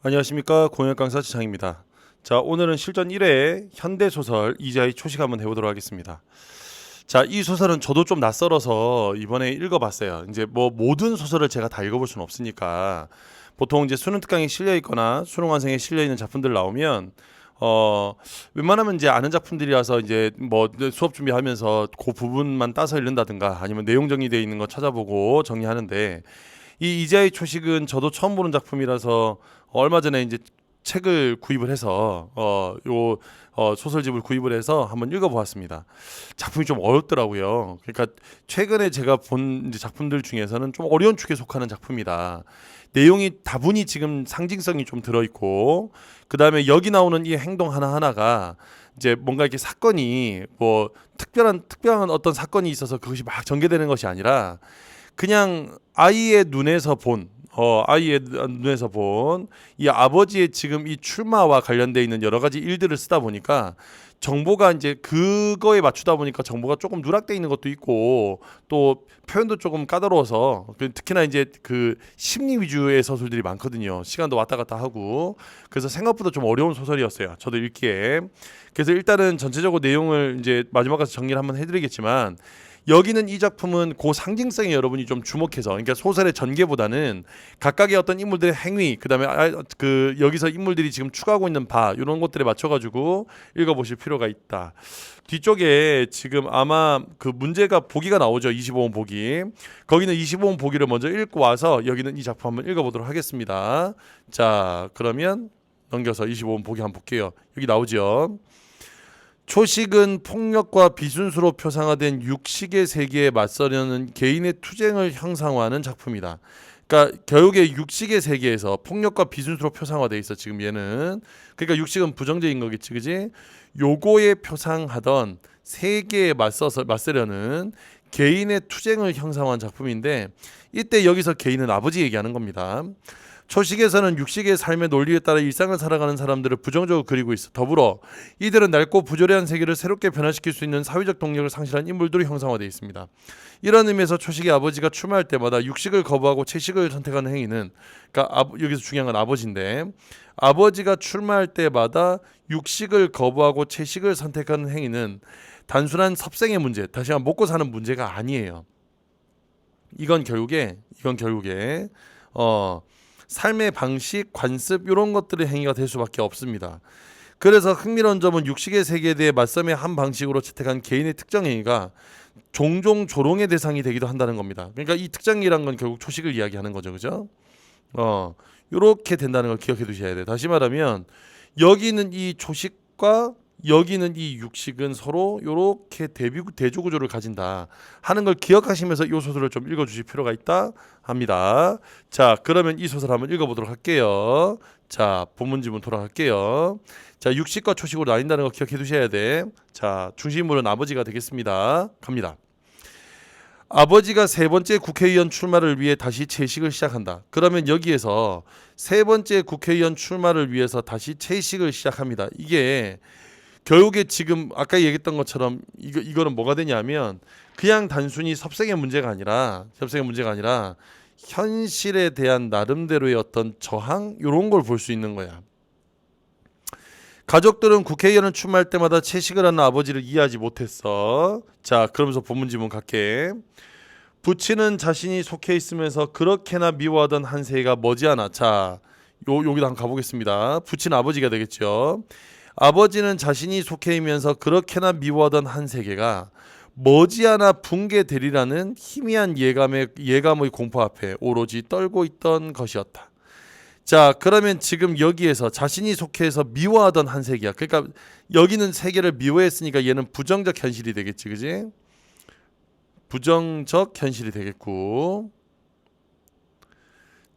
안녕하십니까, 공역 강사 지창입니다. 자, 오늘은 실전 1회 현대소설 이자의 초식 한번 해보도록 하겠습니다. 자, 이 소설은 저도 좀 낯설어서 이번에 읽어봤어요. 이제 뭐 모든 소설을 제가 다 읽어볼 수는 없으니까 보통 이제 수능 특강에 실려 있거나 수능 완성에 실려 있는 작품들 나오면 웬만하면 이제 아는 작품들이라서 이제 뭐 수업 준비하면서 그 부분만 따서 읽는다든가 아니면 내용 정리되어 있는 거 찾아보고 정리하는데, 이 이자의 초식은 저도 처음 보는 작품이라서 얼마 전에 이제 책을 구입을 해서 소설집을 구입을 해서 한번 읽어보았습니다. 작품이 좀 어렵더라고요. 그러니까 최근에 제가 본 이제 작품들 중에서는 좀 어려운 축에 속하는 작품이다. 내용이 다분히 지금 상징성이 좀 들어있고, 그 다음에 여기 나오는 이 행동 하나하나가 이제 뭔가 이렇게 사건이 뭐 특별한 어떤 사건이 있어서 그것이 막 전개되는 것이 아니라 그냥 아이의 눈에서 본 이 아버지의 지금 이 출마와 관련돼 있는 여러 가지 일들을 쓰다 보니까 정보가 이제 그거에 맞추다 보니까 정보가 조금 누락돼 있는 것도 있고, 또 표현도 조금 까다로워서 특히나 이제 그 심리 위주의 소설들이 많거든요. 시간도 왔다 갔다 하고, 그래서 생각보다 좀 어려운 소설이었어요, 저도 읽기에. 그래서 일단은 전체적으로 내용을 이제 마지막까지 정리를 한번 해드리겠지만, 여기는 이 작품은 그 상징성에 여러분이 좀 주목해서, 그러니까 소설의 전개보다는 각각의 어떤 인물들의 행위, 그다음에 그 여기서 인물들이 지금 추구하고 있는 바, 이런 것들에 맞춰가지고 읽어보실 필요가 있다. 뒤쪽에 지금 아마 그 문제가 보기가 나오죠. 25번 보기. 거기는 25번 보기를 먼저 읽고 와서 여기는 이 작품 한번 읽어보도록 하겠습니다. 자, 그러면 넘겨서 25번 보기 한번 볼게요. 여기 나오죠. 초식은 폭력과 비순수로 표상화된 육식의 세계에 맞서려는 개인의 투쟁을 형상화하는 작품이다. 그러니까 결국에 육식의 세계에서 폭력과 비순수로 표상화돼 있어, 지금 얘는. 그러니까 육식은 부정적인 거겠지, 그지? 요거에 표상하던 세계에 맞서려는 개인의 투쟁을 형상화한 작품인데, 이때 여기서 개인은 아버지 얘기하는 겁니다. 초식에서는 육식의 삶의 논리에 따라 일상을 살아가는 사람들을 부정적으로 그리고 있어. 더불어 이들은 낡고 부조리한 세계를 새롭게 변화시킬 수 있는 사회적 동력을 상실한 인물들로 형상화되어 있습니다. 이런 의미에서 초식의 아버지가 출마할 때마다 육식을 거부하고 채식을 선택하는 행위는, 그러니까 여기서 중요한 건 아버지인데, 아버지가 출마할 때마다 육식을 거부하고 채식을 선택하는 행위는 단순한 섭생의 문제, 다시 한번 먹고 사는 문제가 아니에요. 이건 결국에 삶의 방식, 관습, 이런 것들의 행위가 될 수밖에 없습니다. 그래서 흥미로운 점은 육식의 세계에 대해 맞섬의 한 방식으로 채택한 개인의 특정 행위가 종종 조롱의 대상이 되기도 한다는 겁니다. 그러니까 이 특정이란 건 결국 초식을 이야기하는 거죠, 그죠? 이렇게 된다는 걸 기억해 두셔야 돼요. 다시 말하면 여기는 이 초식과 여기는 이 육식은 서로 이렇게 대조 구조를 가진다 하는 걸 기억하시면서 이 소설을 좀 읽어주실 필요가 있다 합니다. 자, 그러면 이 소설 한번 읽어보도록 할게요. 자, 본문 지문 돌아갈게요. 자, 육식과 초식으로 나뉜다는 거 기억해 두셔야 돼. 자, 중심물은 아버지가 되겠습니다. 갑니다. 아버지가 세 번째 국회의원 출마를 위해 다시 채식을 시작한다. 그러면 여기에서 세 번째 국회의원 출마를 위해서 다시 채식을 시작합니다. 이게 결국에 지금 아까 얘기했던 것처럼 이거는 뭐가 되냐면, 그냥 단순히 섭생의 문제가 아니라 현실에 대한 나름대로의 어떤 저항, 이런 걸 볼 수 있는 거야. 가족들은 국회의원을 출마할 때마다 채식을 하는 아버지를 이해하지 못했어. 자, 그러면서 본문 지문 갈게. 부친은 자신이 속해 있으면서 그렇게나 미워하던 한 세계가 머지않아. 자, 여기도 한번 가보겠습니다. 부친 아버지가 되겠죠. 아버지는 자신이 속해 있면서 그렇게나 미워하던 한 세계가 머지않아 붕괴되리라는 희미한 예감의 공포 앞에 오로지 떨고 있던 것이었다. 자, 그러면 지금 여기에서 자신이 속해서 미워하던 한 세계야. 그러니까 여기는 세계를 미워했으니까 얘는 부정적 현실이 되겠지, 그지? 부정적 현실이 되겠고,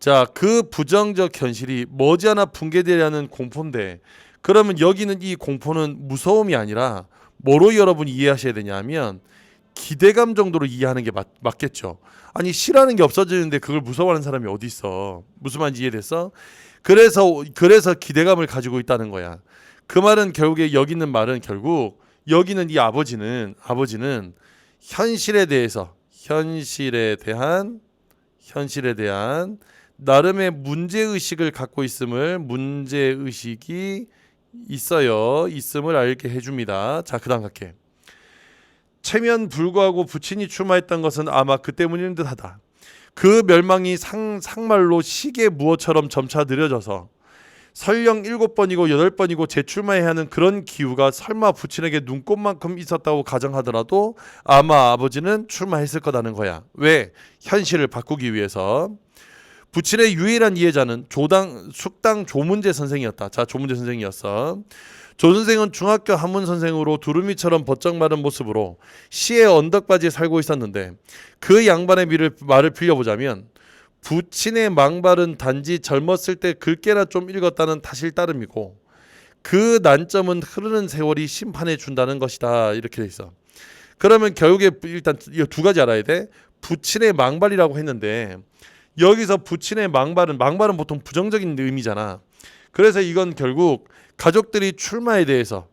자, 그 부정적 현실이 머지않아 붕괴되려는 공포인데, 그러면 여기는 이 공포는 무서움이 아니라 뭐로 여러분이 이해하셔야 되냐면 기대감 정도로 이해하는 게 맞겠죠. 아니, 싫어하는 게 없어지는데 그걸 무서워하는 사람이 어디 있어? 무슨 말인지 이해됐어? 그래서 기대감을 가지고 있다는 거야. 그 말은 결국에 여기 있는 말은 결국 여기는 이 아버지는 현실에 대한 나름의 문제의식을 갖고 문제의식이 있음을 알게 해줍니다. 자, 그 다음 갈게. 체면 불구하고 부친이 출마했던 것은 아마 그 때문인 듯하다. 그 멸망이 상말로 시계 무어처럼 점차 느려져서 설령 7번이고 8번이고 재출마해야 하는 그런 기우가 설마 부친에게 눈꼽만큼 있었다고 가정하더라도 아마 아버지는 출마했을 거라는 거야. 왜? 현실을 바꾸기 위해서. 부친의 유일한 이해자는 숙당 조문재 선생이었다. 자, 조문재 선생이었어. 조 선생은 중학교 한문 선생으로 두루미처럼 버쩍 마른 모습으로 시의 언덕바지에 살고 있었는데 그 양반의 말을 빌려보자면 부친의 망발은 단지 젊었을 때 글깨나 좀 읽었다는 탓일 따름이고 그 난점은 흐르는 세월이 심판해 준다는 것이다. 이렇게 돼 있어. 그러면 결국에 일단 이 두 가지 알아야 돼. 부친의 망발이라고 했는데 여기서 부친의 망발은 보통 부정적인 의미잖아. 그래서 이건 결국 가족들이 출마에 대한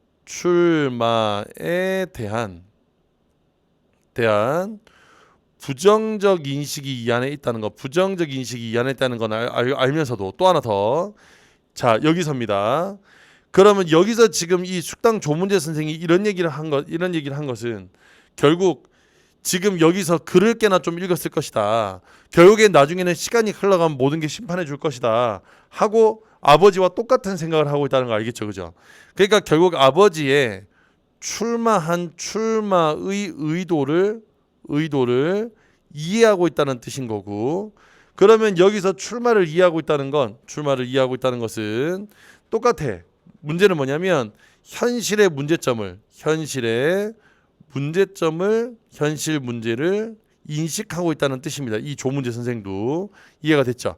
부정적 인식이 이 안에 있다는 거, 부정적 인식이 이 안에 있다는 건 알면서도 또 하나 더. 자, 여기서입니다. 그러면 여기서 지금 이 숙당 조문재 선생이 이런 얘기를 한 것은 결국 지금 여기서 글을 깨나 좀 읽었을 것이다. 결국에 나중에는 시간이 흘러가면 모든 게 심판해 줄 것이다. 하고 아버지와 똑같은 생각을 하고 있다는 거 알겠죠, 그죠? 그러니까 결국 아버지의 출마의 의도를 이해하고 있다는 뜻인 거고, 그러면 여기서 출마를 이해하고 있다는 것은 똑같아. 문제는 뭐냐면 현실 문제를 인식하고 있다는 뜻입니다. 이 조문재 선생도 이해가 됐죠?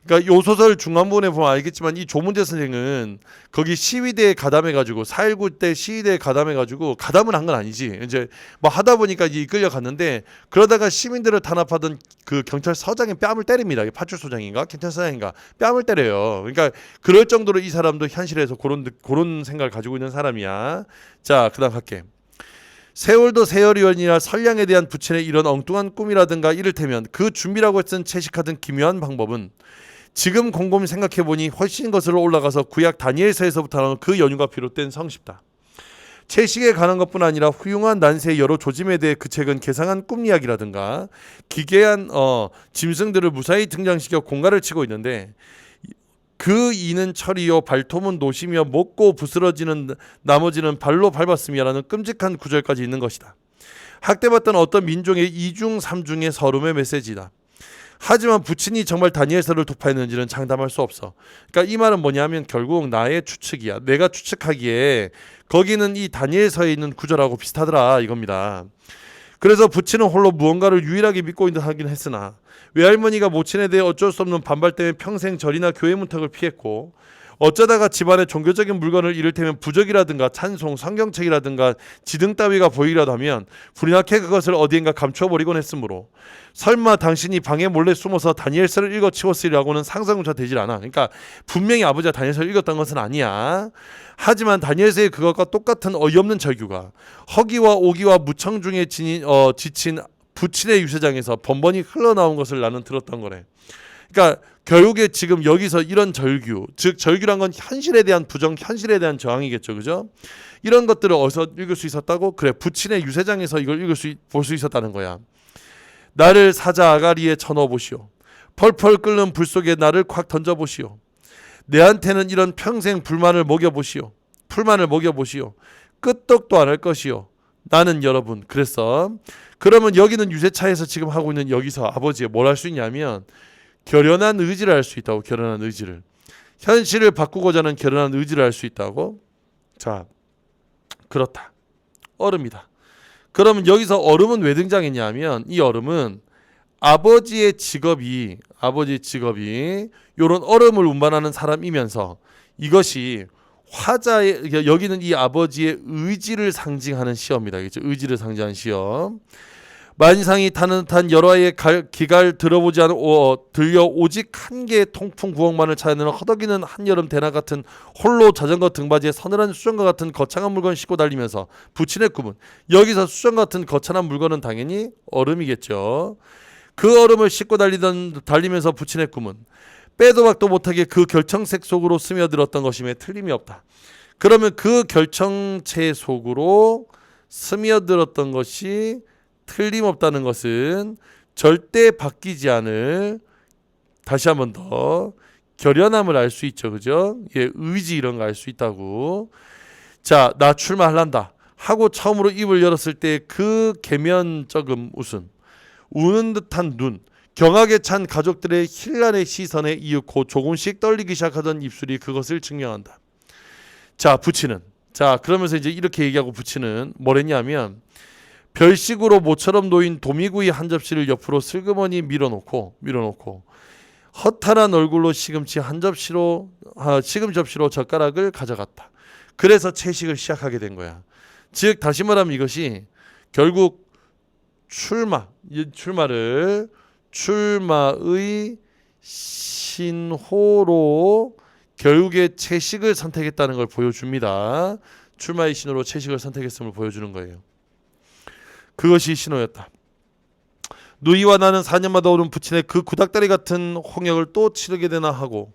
그러니까 요 소설 중간부분에 보면 알겠지만 이 조문재 선생은 거기 시위대에 가담해가지고 4.19 때 시위대에 가담해가지고 가담을 한 건 아니지. 이제 뭐 하다 보니까 이제 이끌려 갔는데 그러다가 시민들을 탄압하던 그 경찰서장의 뺨을 때립니다. 파출소장인가 경찰서장인가 뺨을 때려요. 그러니까 그럴 정도로 이 사람도 현실에서 그런 생각을 가지고 있는 사람이야. 자, 그다음 갈게. 세월도 세월이원이라 선량에 대한 부친의 이런 엉뚱한 꿈이라든가 이를테면 그 준비라고 했던 채식하던 기묘한 방법은 지금 곰곰이 생각해보니 훨씬 거슬러 올라가서 구약 다니엘서에서부터 나오는 그 연유가 비롯된 성십다. 채식에 관한 것뿐 아니라 훌륭한 난세의 여러 조짐에 대해 그 책은 개상한 꿈 이야기라든가 기괴한 짐승들을 무사히 등장시켜 공갈을 치고 있는데 그 이는 철이요 발톱은 노시며 먹고 부스러지는 나머지는 발로 밟았음이라는 끔찍한 구절까지 있는 것이다. 학대받던 어떤 민족의 2중 3중의 서름의 메시지다. 하지만 부친이 정말 다니엘서를 독파했는지는 장담할 수 없어. 그러니까 이 말은 뭐냐면 결국 나의 추측이야. 내가 추측하기에 거기는 이 다니엘서에 있는 구절하고 비슷하더라 이겁니다. 그래서 부친은 홀로 무언가를 유일하게 믿고 있는 하긴 했으나 외할머니가 모친에 대해 어쩔 수 없는 반발 때문에 평생 절이나 교회 문턱을 피했고 어쩌다가 집안에 종교적인 물건을 이를테면 부적이라든가 찬송, 성경책이라든가 지등 따위가 보이기라도 하면 불이 나게 그것을 어디엔가 감춰버리곤 했으므로 설마 당신이 방에 몰래 숨어서 다니엘서를 읽어치웠으리라고는 상상조차 되질 않아. 그러니까 분명히 아버지가 다니엘서를 읽었던 것은 아니야. 하지만 다니엘서의 그것과 똑같은 어이없는 절규가 허기와 오기와 무청 중에 지친 부친의 유세장에서 번번이 흘러나온 것을 나는 들었던 거래. 그러니까 결국에 지금 여기서 이런 절규, 즉 절규란 건 현실에 대한 부정, 현실에 대한 저항이겠죠, 그죠? 이런 것들을 어디서 읽을 수 있었다고? 그래, 부친의 유세장에서 이걸 볼 수 있었다는 거야. 나를 사자 아가리에 쳐넣어보시오. 펄펄 끓는 불 속에 나를 콱 던져보시오. 내한테는 이런 평생 풀만을 먹여보시오. 끄떡도 안 할 것이오. 나는 여러분 그랬어. 그러면 여기는 유세차에서 지금 하고 있는 여기서 아버지가 뭘 할 수 있냐면 결연한 의지를 할 수 있다고. 결연한 의지를. 현실을 바꾸고자 하는 결연한 의지를 할 수 있다고. 자, 그렇다. 얼음이다. 그러면 여기서 얼음은 왜 등장했냐 하면 이 얼음은 아버지의 직업이 이런 얼음을 운반하는 사람이면서 이것이 화자의 여기는 이 아버지의 의지를 상징하는 시험이다. 그렇죠? 의지를 상징하는 시험. 만상이 타는 듯한 여러 아이의 기갈 들어보지 않은 들려 오직 한 개의 통풍 구멍만을 찾는 허덕이는 한여름 대낮 같은 홀로 자전거 등받이에 서늘한 수정과 같은 거창한 물건을 싣고 달리면서 부친의 꿈은 여기서 수정 같은 거창한 물건은 당연히 얼음이겠죠. 그 얼음을 싣고 달리면서 부친의 꿈은 빼도 박도 못하게 그 결정체 속으로 스며들었던 것임에 틀림이 없다. 그러면 그 결정체 속으로 스며들었던 것이 틀림없다는 것은 절대 바뀌지 않을, 다시 한 번 더, 결연함을 알 수 있죠. 그죠? 예, 의지 이런 거 알 수 있다고. 자, 나 출마할란다 하고 처음으로 입을 열었을 때 그 계면적인 웃음, 우는 듯한 눈, 경악에 찬 가족들의 힐난의 시선에 이윽고 조금씩 떨리기 시작하던 입술이 그것을 증명한다. 자, 부친은, 자, 그러면서 이제 이렇게 얘기하고 부친은 뭐랬냐면, 별식으로 모처럼 놓인 도미구이 한 접시를 옆으로 슬그머니 밀어놓고 허탈한 얼굴로 시금치 접시로 젓가락을 가져갔다. 그래서 채식을 시작하게 된 거야. 즉 다시 말하면 이것이 결국 출마의 신호로 결국에 채식을 선택했다는 걸 보여줍니다. 출마의 신호로 채식을 선택했음을 보여주는 거예요. 그것이 신호였다. 누이와 나는 4년마다 오는 부친의 그 구닥다리 같은 홍역을 또 치르게 되나 하고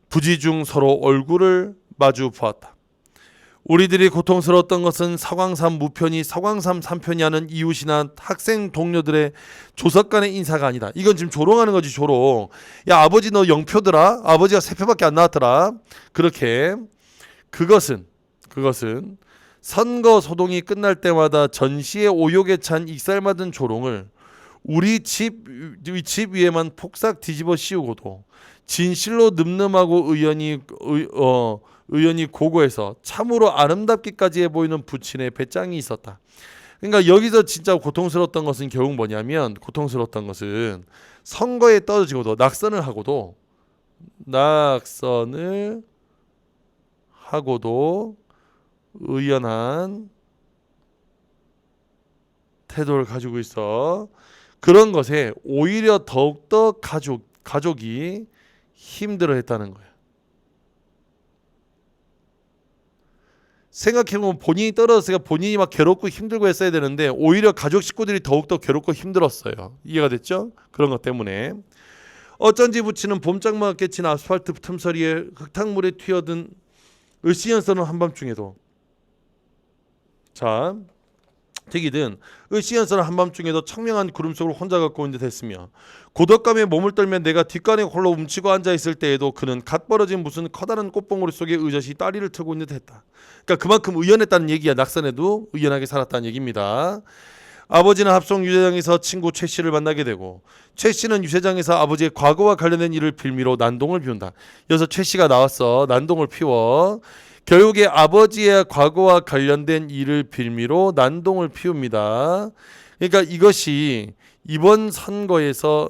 부지중 서로 얼굴을 마주 보았다. 우리들이 고통스러웠던 것은 서광삼 무편이 서광삼 삼편이 하는 이웃이나 학생 동료들의 조석 간의 인사가 아니다. 이건 지금 조롱하는 거지, 조롱. 야, 아버지 너 0표더라. 아버지가 3표밖에 안 나왔더라. 그렇게 그것은 선거 소동이 끝날 때마다 전시의 오욕에 찬 익살맞은 조롱을 우리 집 위에만 폭삭 뒤집어 씌우고도 진실로 늠름하고 의연히 고고해서 참으로 아름답기까지 해 보이는 부친의 배짱이 있었다. 그러니까 여기서 진짜 고통스러웠던 것은 결국 뭐냐면, 고통스러웠던 것은 선거에 떨어지고도 낙선을 하고도 의연한 태도를 가지고 있어. 그런 것에 오히려 더욱더 가족이 힘들어했다는 거야. 생각해보면 본인이 떨어졌으니까 본인이 막 괴롭고 힘들고 했어야 되는데 오히려 가족 식구들이 더욱더 괴롭고 힘들었어요. 이해가 됐죠? 그런 것 때문에. 어쩐지 부친은 봄장마가 깨친 아스팔트 틈서리에 흙탕물에 튀어든 을씨연서는 한밤중에도, 자, 득이든 을씨연서는 한밤중에도 청명한 구름 속을 혼자 걷고 있는 듯 했으며 고독감에 몸을 떨며 내가 뒷간에 홀로 움치고 앉아있을 때에도 그는 갓 벌어진 무슨 커다란 꽃봉오리 속에 의젓이 다리를 틀고 있는 듯 했다. 그러니까 그만큼 의연했다는 얘기야. 낙선에도 의연하게 살았다는 얘기입니다. 아버지는 합송 유세장에서 친구 최 씨를 만나게 되고 최 씨는 유세장에서 아버지의 과거와 관련된 일을 빌미로 난동을 피운다. 여기서 최 씨가 나왔어. 난동을 피워. 결국에 아버지의 과거와 관련된 일을 빌미로 난동을 피웁니다. 그러니까 이것이 이번 선거에서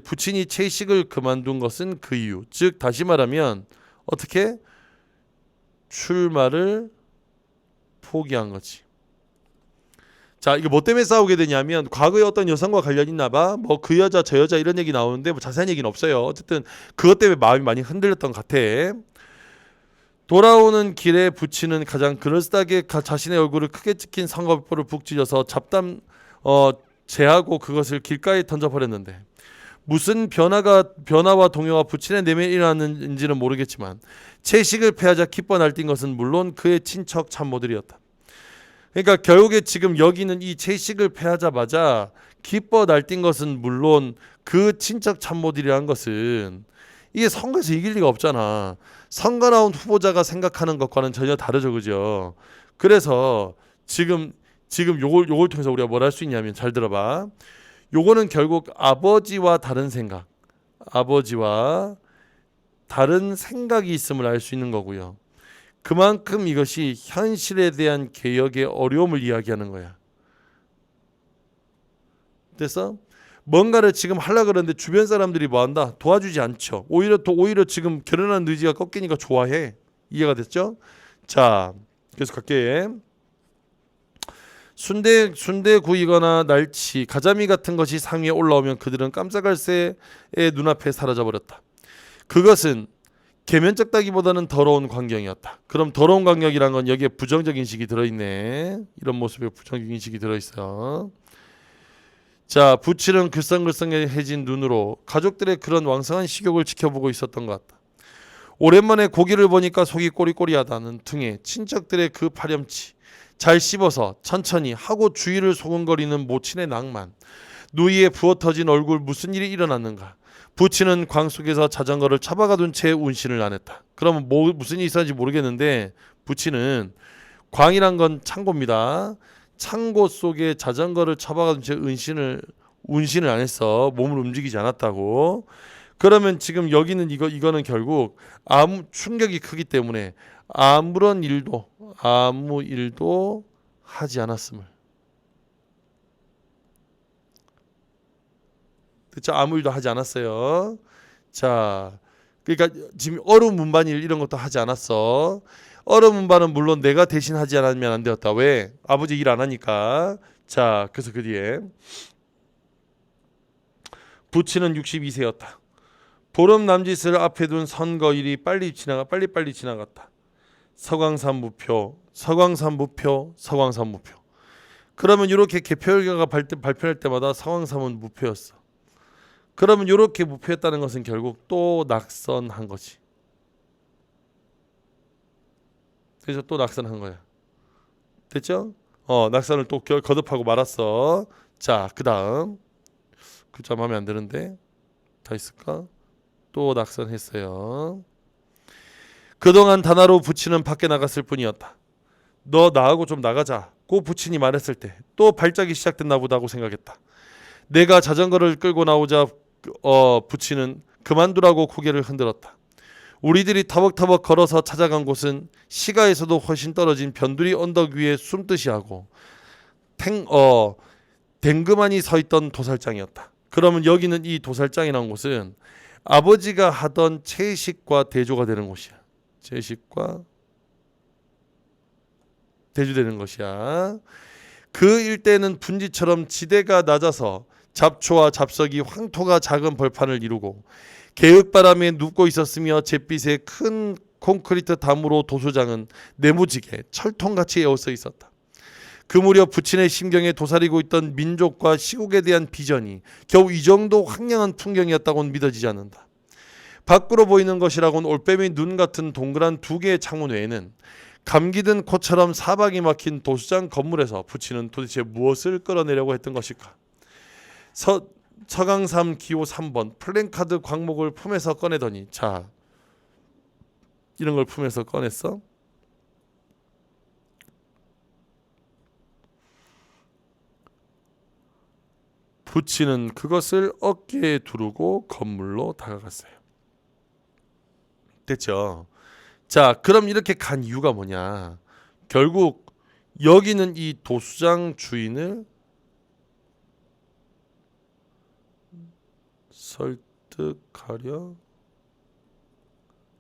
부친이 채식을 그만둔 것은 그 이유. 즉 다시 말하면 어떻게? 출마를 포기한 거지. 자, 이거 뭐 때문에 싸우게 되냐면 과거에 어떤 여성과 관련 있나 봐. 뭐 그 여자 저 여자 이런 얘기 나오는데 뭐 자세한 얘기는 없어요. 어쨌든 그것 때문에 마음이 많이 흔들렸던 것 같아. 돌아오는 길에 부친은 가장 그럴싸하게 자신의 얼굴을 크게 찍힌 상거표를 북 찢어서 제하고 그것을 길가에 던져버렸는데 무슨 변화와 동요가 부친의 내면에 일어났는지는 모르겠지만 채식을 패하자 기뻐 날뛴 것은 물론 그의 친척 참모들이었다. 그러니까 결국에 지금 여기는 이 채식을 패하자마자 기뻐 날뛴 것은 물론 그 친척 참모들이라는 것은 이게 선거에서 이길 리가 없잖아. 선거 나온 후보자가 생각하는 것과는 전혀 다르죠, 그죠? 그래서 지금 요걸 통해서 우리가 뭘 할 수 있냐면 잘 들어봐. 요거는 결국 아버지와 다른 생각이 있음을 알 수 있는 거고요. 그만큼 이것이 현실에 대한 개혁의 어려움을 이야기하는 거야. 그래서 뭔가를 지금 하려고 그러는데 주변 사람들이 뭐 한다? 도와주지 않죠. 오히려 지금 결혼하는 의지가 꺾이니까 좋아해. 이해가 됐죠? 자, 계속 갈게. 순대구이거나 날치, 가자미 같은 것이 상위에 올라오면 그들은 깜짝할 새의 눈앞에 사라져버렸다. 그것은 계면적 따기보다는 더러운 광경이었다. 그럼 더러운 광경이란 건 여기에 부정적 인식이 들어있네. 이런 모습에 부정적 인식이 들어있어. 자, 부친은 글썽글썽해진 눈으로 가족들의 그런 왕성한 식욕을 지켜보고 있었던 것 같다. 오랜만에 고기를 보니까 속이 꼬리꼬리하다는 등의 친척들의 그 파렴치, 잘 씹어서 천천히 하고 주위를 소근거리는 모친의 낭만, 누이의 부어터진 얼굴, 무슨 일이 일어났는가. 부친은 광 속에서 자전거를 처박아둔 채 운신을 안 했다. 그러면 무슨 일이 있었는지 모르겠는데 부친은, 광이란 건 창고입니다. 창고 속에 자전거를 처박아둔 채 운신을 안 했어. 몸을 움직이지 않았다고. 그러면 지금 여기는 이거는 결국 아무 충격이 크기 때문에 아무 일도 하지 않았음을. 그렇죠? 아무 일도 하지 않았어요. 자, 그러니까 지금 얼음 운반일 이런 것도 하지 않았어. 얼음 운반은 물론 내가 대신 하지 않으면 안 되었다. 왜? 아버지 일 안 하니까. 자, 그래서 그 뒤에 부친은 62세였다. 보름 남짓을 앞에 둔 선거일이 빨리빨리 지나갔다. 서광산무표. 그러면 이렇게 개표 결과가 발표할 때마다 서광산은 무표였어. 그러면 이렇게 무표했다는 것은 결국 또 낙선한 거지. 그래서 또 낙선한 거야. 됐죠? 낙선을 또 거듭하고 말았어. 자, 그 다음 글자 마음에 안 드는데 다 있을까? 또 낙선했어요. 그동안 단하로 부친은 밖에 나갔을 뿐이었다. 너 나하고 좀 나가자 고 부친이 말했을 때 또 발작이 시작됐나 보다고 생각했다. 내가 자전거를 끌고 나오자 부친은 그만두라고 고개를 흔들었다. 우리들이 터벅터벅 걸어서 찾아간 곳은 시가에서도 훨씬 떨어진 변두리 언덕 위에 숨듯이 하고 댕그만이 서 있던 도살장이었다. 그러면 여기는 이 도살장이라는 곳은 아버지가 하던 채식과 대조가 되는 곳이야. 채식과 대조되는 것이야. 그 일대는 분지처럼 지대가 낮아서 잡초와 잡석이 황토가 작은 벌판을 이루고 개읍바람에 눕고 있었으며 잿빛에 큰 콘크리트 담으로 도수장은 네모지게 철통같이 에워싸 있었다. 그 무렵 부친의 심경에 도사리고 있던 민족과 시국에 대한 비전이 겨우 이 정도 황량한 풍경이었다고는 믿어지지 않는다. 밖으로 보이는 것이라고는 올빼미 눈 같은 동그란 두 개의 창문 외에는 감기든 코처럼 사방이 막힌 도수장 건물에서 부친은 도대체 무엇을 끌어내려고 했던 것일까? 서강삼 기호 3번 플랜카드 광목을 품에서 꺼내더니, 자, 이런 걸 품에서 꺼냈어. 부친은 그것을 어깨에 두르고 건물로 다가갔어요. 됐죠? 자, 그럼 이렇게 간 이유가 뭐냐? 결국 여기는 이 도수장 주인을 설득하려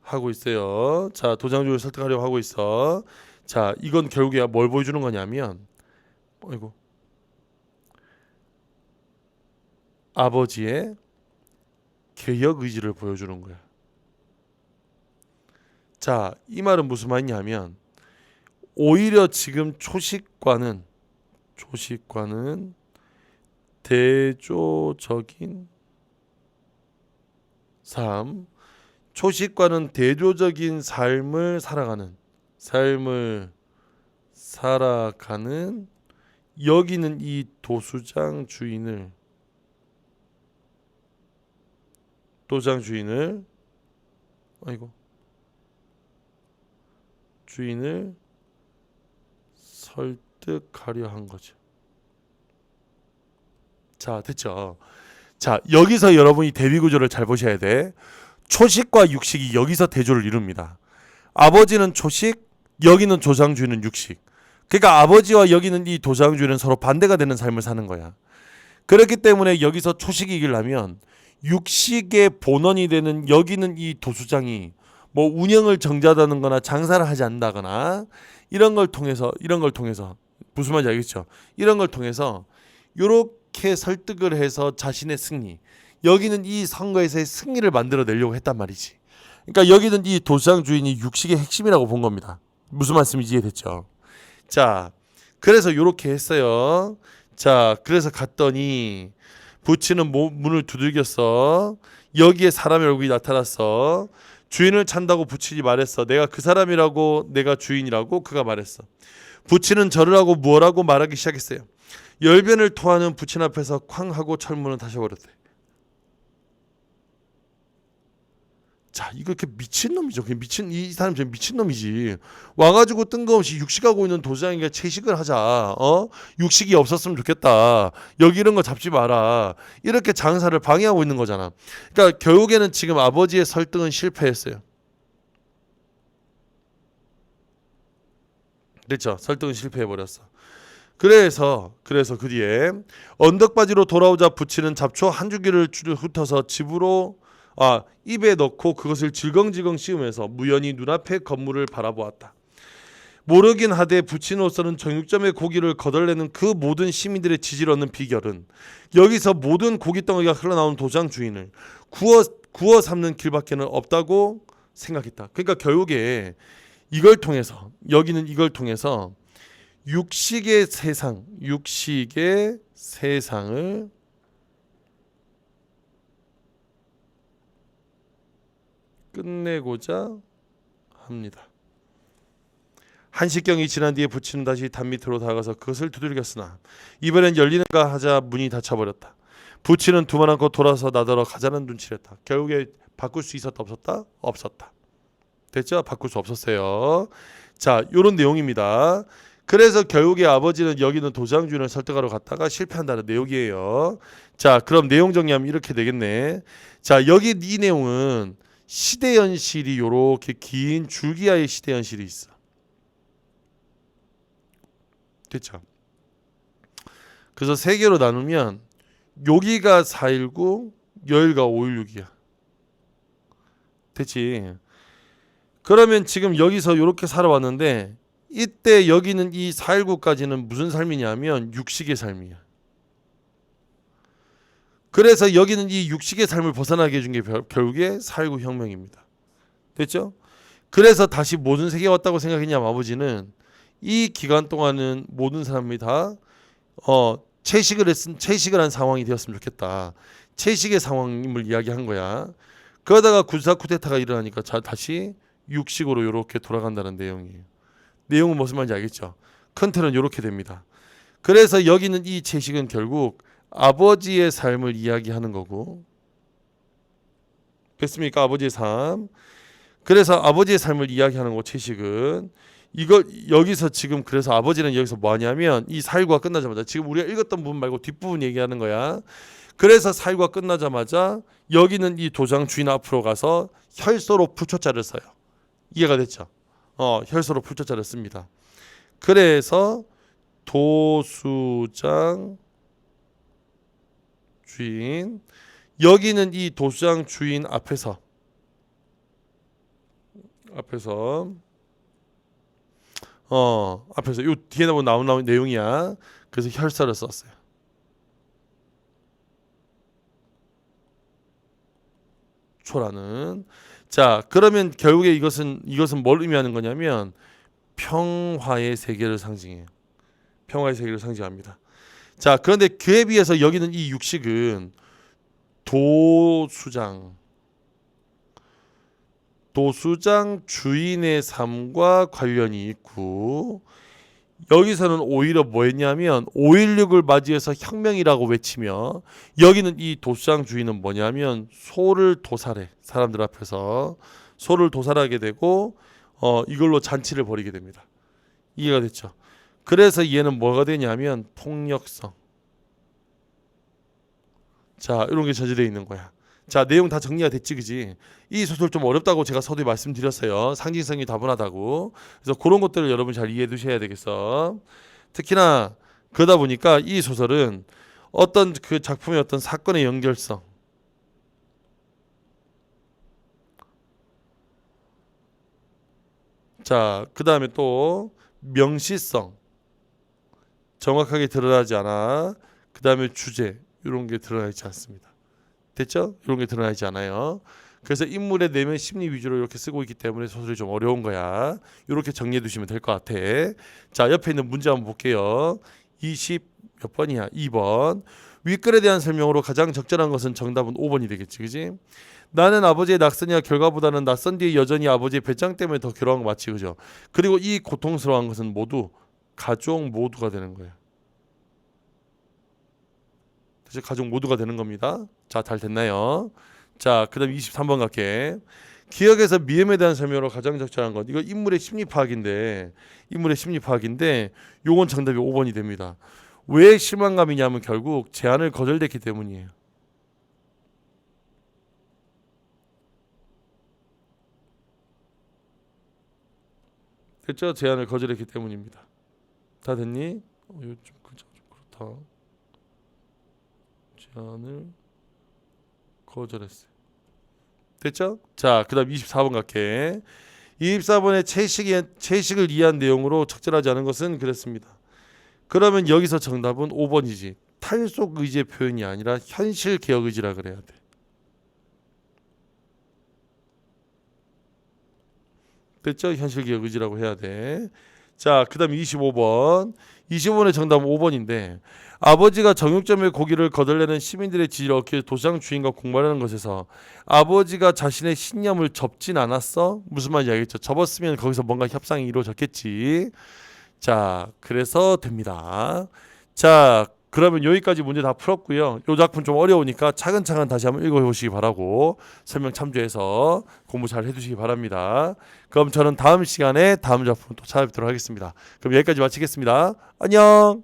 하고 있어요. 자, 도장 주인을 설득하려고 하고 있어. 자, 이건 결국에 뭘 보여주는 거냐면, 아버지의 개혁 의지를 보여주는 거야. 자, 이 말은 무슨 말이냐면 오히려 지금 초식과는 대조적인 삶, 초식과는 대조적인 삶을 살아가는 여기는 이 도수장 주인을 설득하려 한 거죠. 자, 됐죠? 자, 여기서 여러분이 대비 구조를 잘 보셔야 돼. 초식과 육식이 여기서 대조를 이룹니다. 아버지는 초식, 여기는 도장주인은 육식. 그러니까 아버지와 여기는 이 도장주인은 서로 반대가 되는 삶을 사는 거야. 그렇기 때문에 여기서 초식이 이기려면 육식의 본원이 되는 여기는 이 도수장이 뭐 운영을 정지하다는 거나 장사를 하지 않는다거나 이런 걸 통해서 무슨 말인지 알겠죠? 이런 걸 통해서 이렇게 설득을 해서 자신의 승리, 여기는 이 선거에서의 승리를 만들어내려고 했단 말이지. 그러니까 여기는 이 도수장 주인이 육식의 핵심이라고 본 겁니다. 무슨 말씀인지 이해됐죠? 자, 그래서 이렇게 했어요. 자, 그래서 갔더니 부치는 문을 두들겼어. 여기에 사람의 얼굴이 나타났어. 주인을 찬다고 부친이 말했어. 내가 그 사람이라고, 내가 주인이라고 그가 말했어. 부친은 절을 하고 무엇라고 말하기 시작했어요. 열변을 토하는 부친 앞에서 쾅 하고 철문을 닫아버렸대. 자, 이거 이렇게 미친놈이죠. 이 사람 진짜 미친놈이지. 와가지고 뜬금없이 육식하고 있는 도장에게 채식을 하자. 육식이 없었으면 좋겠다. 여기 이런 거 잡지 마라. 이렇게 장사를 방해하고 있는 거잖아. 그러니까 결국에는 지금 아버지의 설득은 실패했어요. 그렇죠. 설득은 실패해버렸어. 그래서 그 뒤에 언덕바지로 돌아오자 부치는 잡초 한 줄기를 훑어서 입에 넣고 그것을 질겅질겅 씹으면서 무연히 눈앞의 건물을 바라보았다. 모르긴 하되 부친으로서는 정육점의 고기를 거덜내는 그 모든 시민들의 지지를 얻는 비결은 여기서 모든 고기 덩어리가 흘러나오는 도장 주인을 구워 삶는 길밖에는 없다고 생각했다. 그러니까 결국에 여기는 이걸 통해서 육식의 세상을 끝내고자 합니다. 한식경이 지난 뒤에 부치는 다시 담 밑으로 다가가서 그것을 두들겼으나 이번엔 열리는가 하자 문이 닫혀버렸다. 부치는 두 번 안고 돌아서 나더러 가자는 눈치를 했다. 결국에 바꿀 수 있었다 없었다? 없었다. 됐죠? 바꿀 수 없었어요. 자, 요런 내용입니다. 그래서 결국에 아버지는 여기는 도장주인을 설득하러 갔다가 실패한다는 내용이에요. 자, 그럼 내용 정리하면 이렇게 되겠네. 자, 여기 이 내용은 시대연실이 요렇게 긴 줄기와의 시대연실이 있어. 됐죠? 그래서 세 개로 나누면 여기가 419, 여기가 516이야. 됐지? 그러면 지금 여기서 이렇게 살아왔는데 이때 여기는 이 419까지는 무슨 삶이냐면 육식의 삶이야. 그래서 여기는 이 육식의 삶을 벗어나게 해준 게 결국에 4.19 혁명입니다. 됐죠? 그래서 다시 모든 세계에 왔다고 생각했냐면 아버지는 이 기간 동안은 모든 사람이 다 채식을 한 상황이 되었으면 좋겠다. 채식의 상황임을 이야기한 거야. 그러다가 군사 쿠데타가 일어나니까 다시 육식으로 이렇게 돌아간다는 내용이에요. 내용은 무슨 말인지 알겠죠? 큰 틀은 이렇게 됩니다. 그래서 여기는 이 채식은 결국 아버지의 삶을 이야기하는 거고, 됐습니까? 아버지의 삶. 그래서 아버지의 삶을 이야기하는 거 채식은 이거 여기서 지금 그래서 아버지는 여기서 뭐하냐면 이 4.19가 끝나자마자 지금 우리가 읽었던 부분 말고 뒷부분 얘기하는 거야. 그래서 4.19가 끝나자마자 여기는 이 도장 주인 앞으로 가서 혈서로 풀초자를 써요. 이해가 됐죠? 혈서로 풀초자를 씁니다. 그래서 도수장 주인, 여기는 이 도수장 주인 앞에서 요 뒤에 나오는 내용이야. 그래서 혈서를 썼어요. 초라는. 자, 그러면 결국에 이것은 뭘 의미하는 거냐면 평화의 세계를 상징해요. 평화의 세계를 상징합니다. 자, 그런데 그에 비해서 여기는 이 육식은 도수장 주인의 삶과 관련이 있고, 여기서는 오히려 뭐였냐면 5.16을 맞이해서 혁명이라고 외치며, 여기는 이 도수장 주인은 뭐냐면 소를 도살해. 사람들 앞에서 소를 도살하게 되고 이걸로 잔치를 벌이게 됩니다. 이해가 됐죠? 그래서 얘는 뭐가 되냐면 폭력성. 자, 이런 게 저지되어 있는 거야. 자, 내용 다 정리가 됐지, 그지? 이 소설 좀 어렵다고 제가 서두에 말씀드렸어요. 상징성이 다분하다고. 그래서 그런 것들을 여러분 잘 이해해 두셔야 되겠어. 특히나 그러다 보니까 이 소설은 어떤 그 작품의 어떤 사건의 연결성, 자, 그 다음에 또 명시성, 정확하게 드러나지 않아. 그 다음에 주제, 이런 게 드러나 있지 않습니다. 됐죠? 이런 게 드러나 있지 않아요. 그래서 인물의 내면 심리 위주로 이렇게 쓰고 있기 때문에 소설이 좀 어려운 거야. 이렇게 정리해 두시면 될 것 같아. 자, 옆에 있는 문제 한번 볼게요. 몇 번이야? 2번. 윗글에 대한 설명으로 가장 적절한 것은 정답은 5번이 되겠지, 그지? 나는 아버지의 낙선이야 결과보다는 낯선 뒤에 여전히 아버지의 배짱 때문에 더 괴로운 거 맞지, 그죠? 그리고 이 고통스러운 것은 모두 가족 모두가 되는 거예요. 그래서 가족 모두가 되는 겁니다. 자, 잘 됐나요? 자, 그다음 23번 갈게. 기억에서 미움에 대한 설명으로 가장 적절한 것. 이거 인물의 심리 파악인데 요건 정답이 5번이 됩니다. 왜 실망감이냐면 결국 제안을 거절됐기 때문이에요. 됐죠? 제안을 거절했기 때문입니다. 다 됐니? 이거 좀 글자 좀 그렇다. 제안을 거절했어요. 됐죠? 자, 그다음 24번 갈게. 24번의 채식을 이해한 내용으로 적절하지 않은 것은 그랬습니다. 그러면 여기서 정답은 5번이지. 탈속 의지의 표현이 아니라 현실 개혁 의지라 그래야 돼. 됐죠? 현실 개혁 의지라고 해야 돼. 자, 그다음 25번. 25번의 정답은 5번인데 아버지가 정육점의 고기를 거덜내는 시민들의 지지를 얻기 위해 도시장 주인과 공부하는 것에서 아버지가 자신의 신념을 접진 않았어? 무슨 말인지 알겠죠? 접었으면 거기서 뭔가 협상이 이루어졌겠지. 자, 그래서 됩니다. 자, 그러면 여기까지 문제 다 풀었고요. 이 작품 좀 어려우니까 차근차근 다시 한번 읽어보시기 바라고 설명 참조해서 공부 잘 해주시기 바랍니다. 그럼 저는 다음 시간에 다음 작품 또 찾아뵙도록 하겠습니다. 그럼 여기까지 마치겠습니다. 안녕.